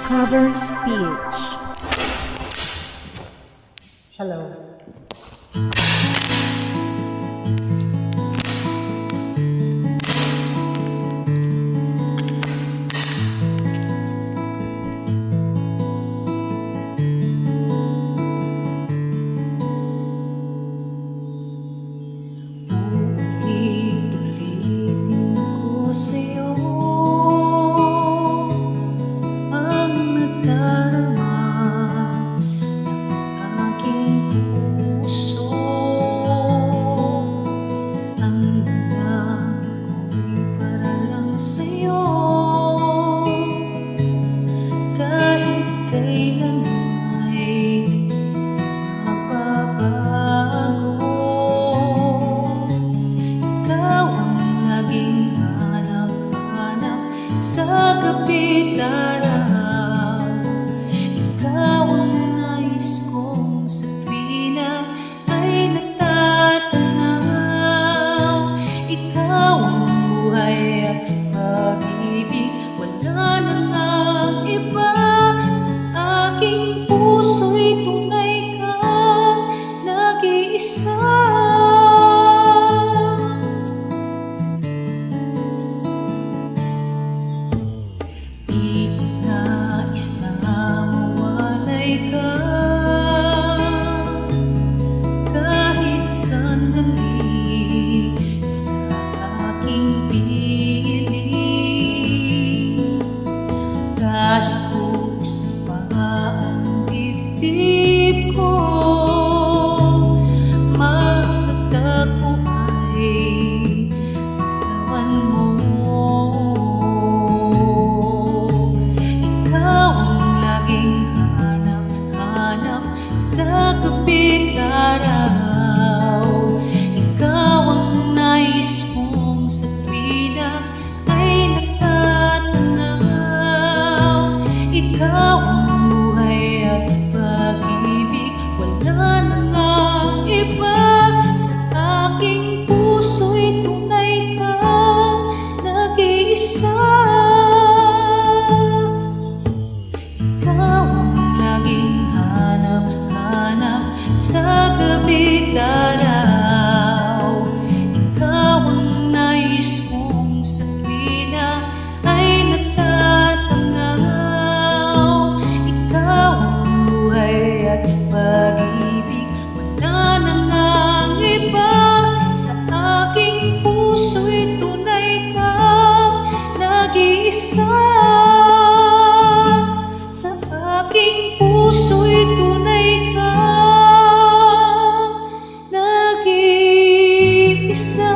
Cover speech. Hello. Ulit-ulitin ko sa'yo ang nadarama ng aking puso. Ang damdamin ko'y para lang sa'yo, kahit kailan ay mababago. Ikaw ang laging hanap-hanap sa kapit-araw. Ikaw ang nais kong sa tuwina ay natatanaw. Ikaw ang buhay at pag-ibig, wala na ngang iba. Sa aking puso'y tunay kang nag-iisa. Di ko nais na mawalay ka kahit sandali sa aking piling. Kahit buksan pa ang dibdib ko, magtatagpo ay katawan mo. Ikaw ang laging hanap-hanap sa kapit-araw. Ikaw ang nais kong sa tuwina ay natatanaw. Ikaw ang buhay at pag-ibig, wala na ngang iba. Sa aking puso'y tunay kang nag-iisa. Ikaw ang laging hanap-hanap sa kapit-araw. Ikaw ang nais kong sa tuwina ay natatanaw. Ikaw ang buhay at pag-ibig, wala na ngang iba. Sa aking puso'y tunay kang nag-iisa. Sa aking puso'y tunay kang nag-iisa.